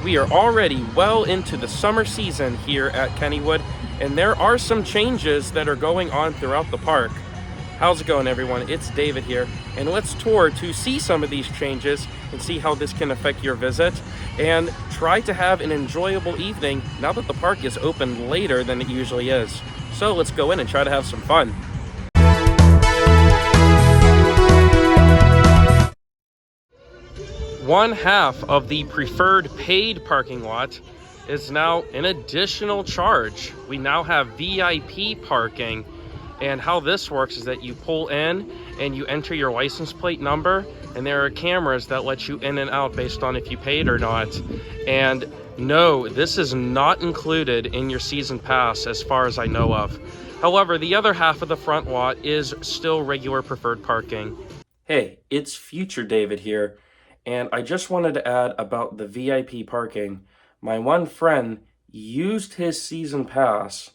We are already well into the summer season here at Kennywood, and there are some changes that are going on throughout the park. How's it going, everyone? It's David here, and let's tour to see some of these changes and see how this can affect your visit, and try to have an enjoyable evening now that the park is open later than it usually is. So let's go in and try to have some fun. One half of the preferred paid parking lot is now an additional charge. We now have VIP parking, and how this works is that you pull in and you enter your license plate number, and there are cameras that let you in and out based on if you paid or not. And no, this is not included in your season pass as far as I know of. However, the other half of the front lot is still regular preferred parking. Hey, it's Future David here. And I just wanted to add about the VIP parking. My one friend used his season pass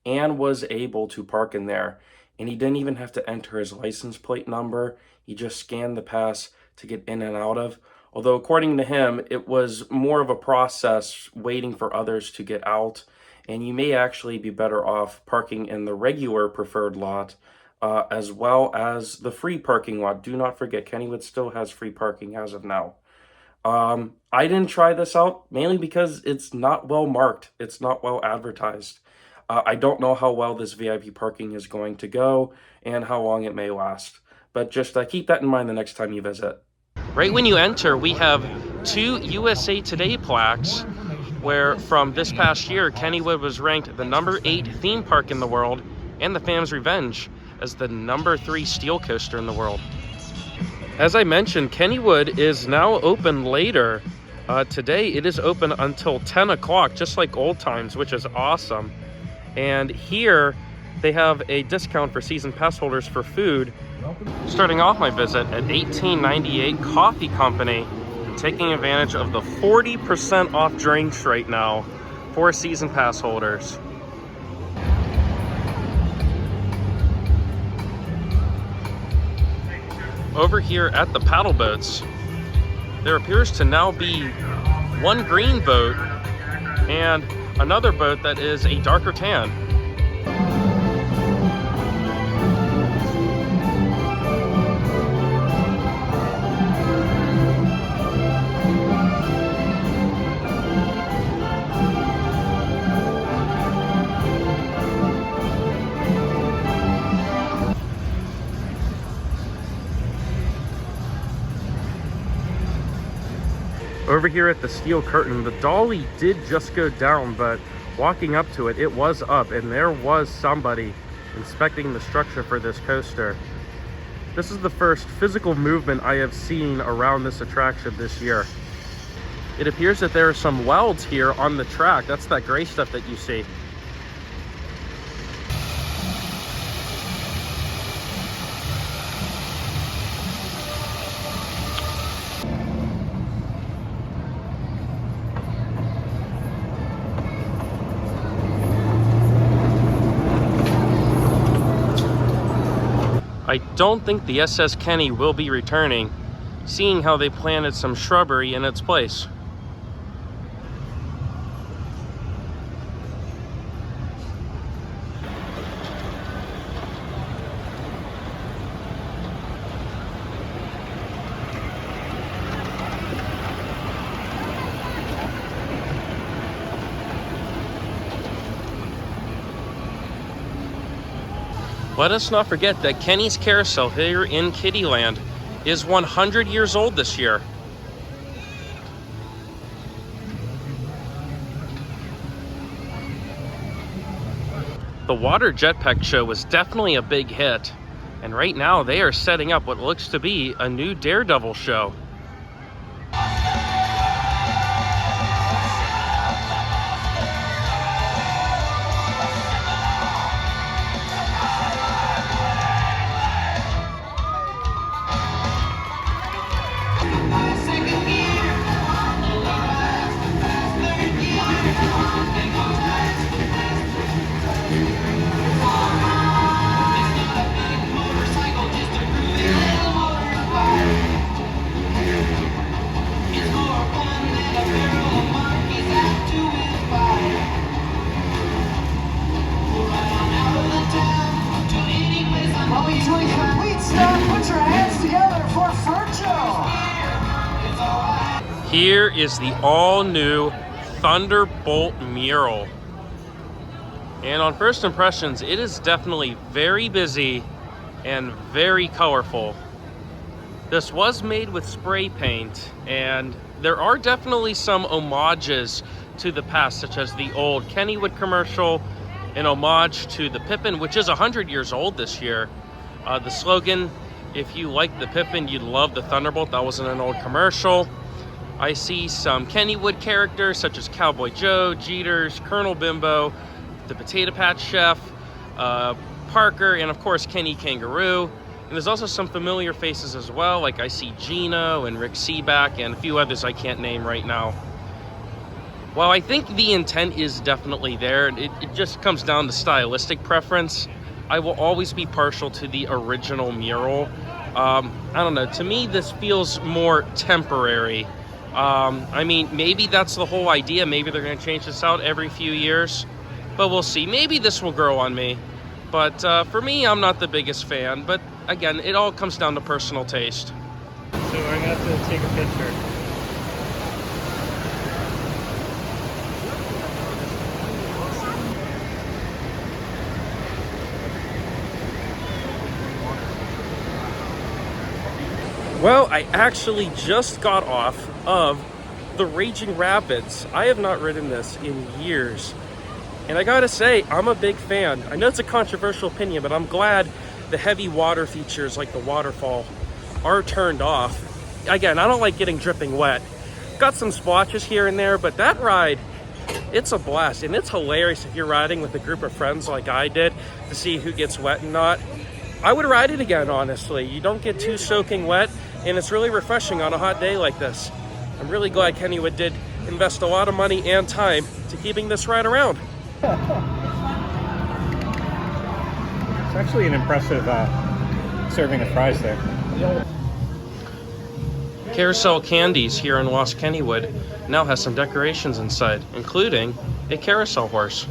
and was able to park in there. And he didn't even have to enter his license plate number. He just scanned the pass to get in and out of. Although according to him, it was more of a process waiting for others to get out. And you may actually be better off parking in the regular preferred lot as well as the free parking lot. Do not forget, Kennywood still has free parking as of now. I didn't try this out mainly because it's not well marked. It's not well advertised. I don't know how well this VIP parking is going to go and how long it may last. But just keep that in mind the next time you visit. Right when you enter, we have two USA Today plaques where from this past year, Kennywood was ranked the #8 theme park in the world and the Phantom's Revenge as the #3 steel coaster in the world. As I mentioned, Kennywood is now open later. Today it is open until 10 o'clock, just like old times, which is awesome. And here they have a discount for season pass holders for food. Starting off my visit at 1898 Coffee Company, taking advantage of the 40% off drinks right now for season pass holders. Over here at the paddle boats, there appears to now be one green boat and another boat that is a darker tan. Over here at the steel curtain, the dolly did just go down, but walking up to it, it was up, and there was somebody inspecting the structure for this coaster. This is the first physical movement I have seen around this attraction this year. It appears that there are some welds here on the track. That's that gray stuff that you see. I don't think the SS Kenny will be returning, seeing how they planted some shrubbery in its place. Let us not forget that Kenny's Carousel here in Kittyland is 100 years old this year. The water jetpack show was definitely a big hit, and right now they are setting up what looks to be a new Daredevil show. here is the all-new Thunderbolt mural. And on first impressions, it is definitely very busy and very colorful. This was made with spray paint, and there are definitely some homages to the past, such as the old Kennywood commercial, an homage to the Pippin, which is 100 years old this year. The slogan, if you like the Pippin, you'd love the Thunderbolt. That was in an old commercial. I see some Kennywood characters such as Cowboy Joe, Jeters, Colonel Bimbo, the Potato Patch Chef, Parker, and of course Kenny Kangaroo. And there's also some familiar faces as well, like I see Gino and Rick Seaback and a few others I can't name right now. While I think the intent is definitely there, it just comes down to stylistic preference. I will always be partial to the original mural. I don't know, to me this feels more temporary. I mean, maybe that's the whole idea. Maybe they're going to change this out every few years, but we'll see. Maybe this will grow on me. But for me, I'm not the biggest fan. But again, it all comes down to personal taste. So I'm going to have to take a picture. Well, I actually just got off of the Raging Rapids. I have not ridden this in years. And I gotta say, I'm a big fan. I know it's a controversial opinion, but I'm glad the heavy water features like the waterfall are turned off. Again, I don't like getting dripping wet. Got some splotches here and there, but that ride, it's a blast. And it's hilarious if you're riding with a group of friends like I did to see who gets wet and not. I would ride it again, honestly. You don't get too soaking wet, and it's really refreshing on a hot day like this. I'm really glad Kennywood did invest a lot of money and time to keeping this ride around. It's actually an impressive serving of fries there. Carousel Candies here in Lost Kennywood now has some decorations inside, including a carousel horse.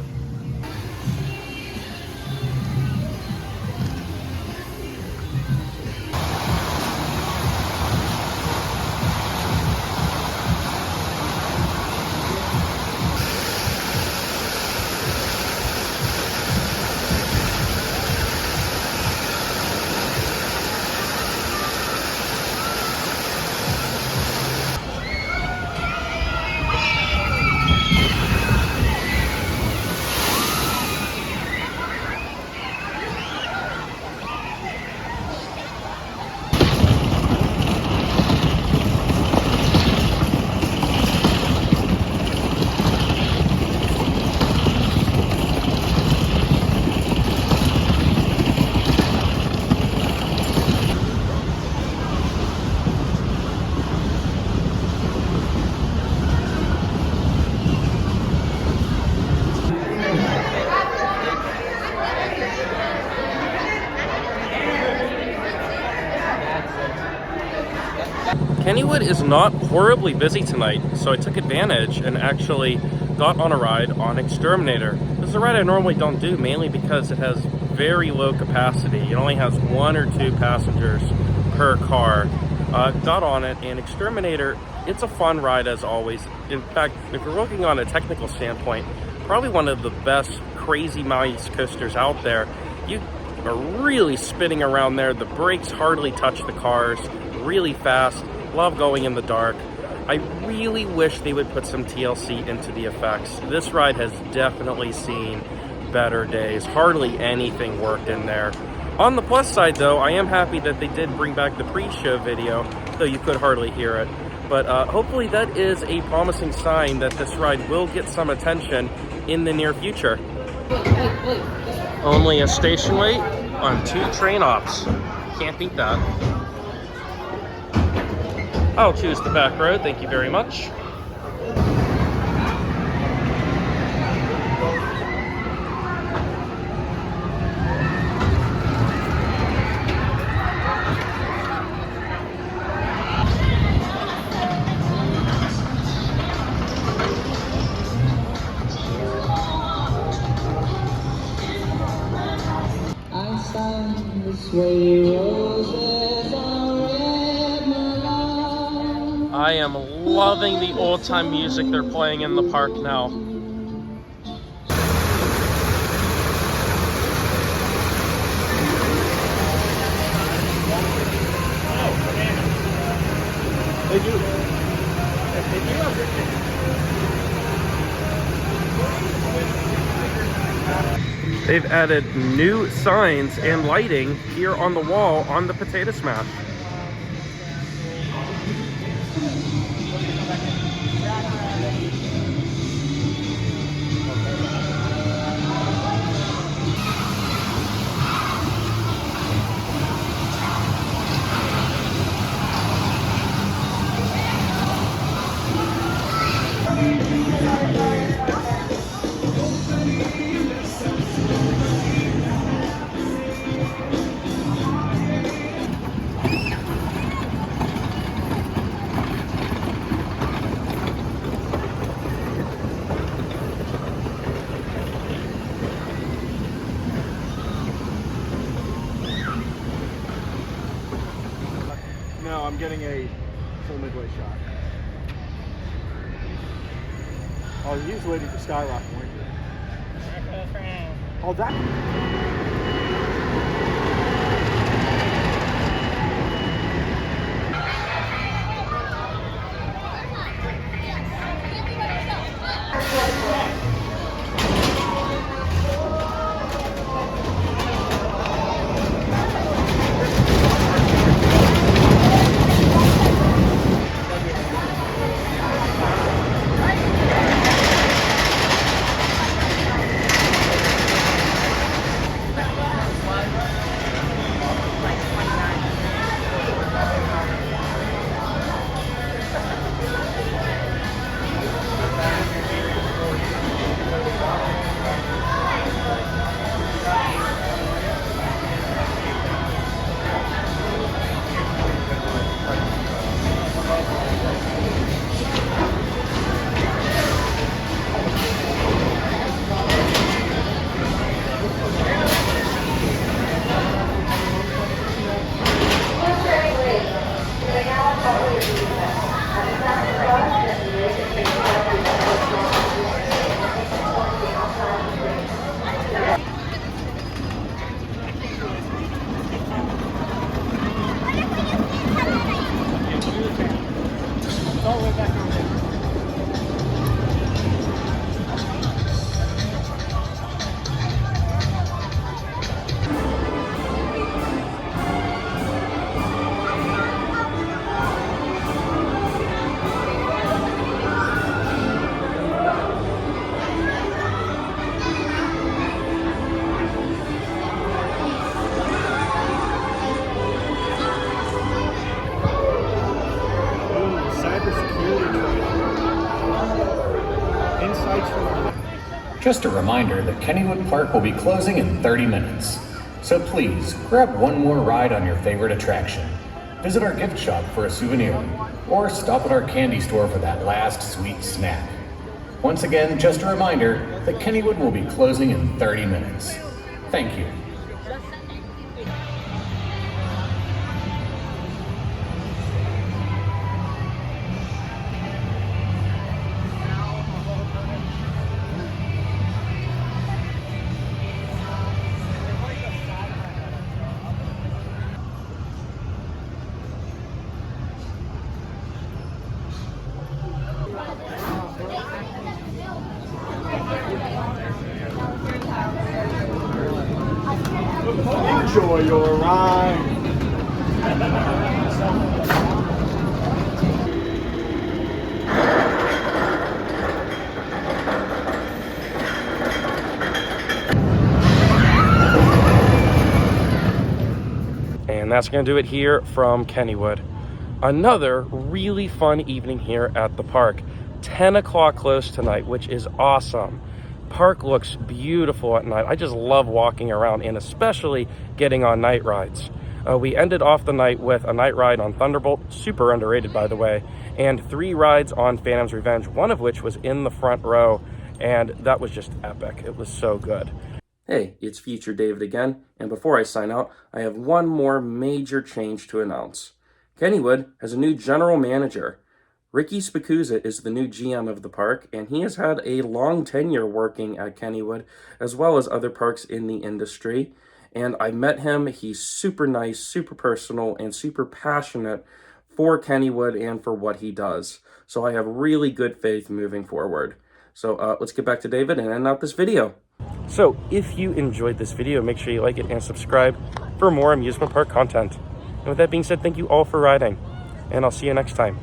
Kennywood is not horribly busy tonight, so I took advantage and actually got on a ride on Exterminator. This is a ride I normally don't do, mainly because it has very low capacity. It only has 1 or 2 passengers per car. Got on it, and Exterminator, it's a fun ride as always. In fact, if you're looking on a technical standpoint, probably one of the best crazy mice coasters out there. You are really spinning around there. The brakes hardly touch the cars, really fast. Love going in the dark. I really wish they would put some TLC into the effects. This ride has definitely seen better days. Hardly anything worked in there. On the plus side though, I am happy that they did bring back the pre-show video, though you could hardly hear it. But hopefully that is a promising sign that this ride will get some attention in the near future. Only a station wait on 2 train ops. Can't beat that. I'll choose the back road, thank you very much. I sang this way, roses are red, my love. I am loving the old-time music they're playing in the park now. They do. They do have They've added new signs and lighting here on the wall on the Potato Smash. No, I'm getting a full midway shot. Oh, he was waiting for Skyrock, weren't you? Oh, that. Just a reminder that Kennywood Park will be closing in 30 minutes. So please, grab one more ride on your favorite attraction. Visit our gift shop for a souvenir, or stop at our candy store for that last sweet snack. Once again, just a reminder that Kennywood will be closing in 30 minutes. Thank you. Enjoy your ride. And that's going to do it here from Kennywood. Another really fun evening here at the park. 10 o'clock close tonight, which is awesome. Park looks beautiful at night. I just love walking around and especially getting on night rides. We ended off the night with a night ride on Thunderbolt, super underrated by the way, and 3 rides on Phantom's Revenge, one of which was in the front row, and that was just epic. It was so good. Hey, it's Future David again, and before I sign out, I have one more major change to announce. Kennywood has a new general manager. Ricky Spicuzza is the new GM of the park, and he has had a long tenure working at Kennywood, as well as other parks in the industry. And I met him. He's super nice, super personal, and super passionate for Kennywood and for what he does. So I have really good faith moving forward. So let's get back to David and end out this video. So if you enjoyed this video, make sure you like it and subscribe for more amusement park content. And with that being said, thank you all for riding, and I'll see you next time.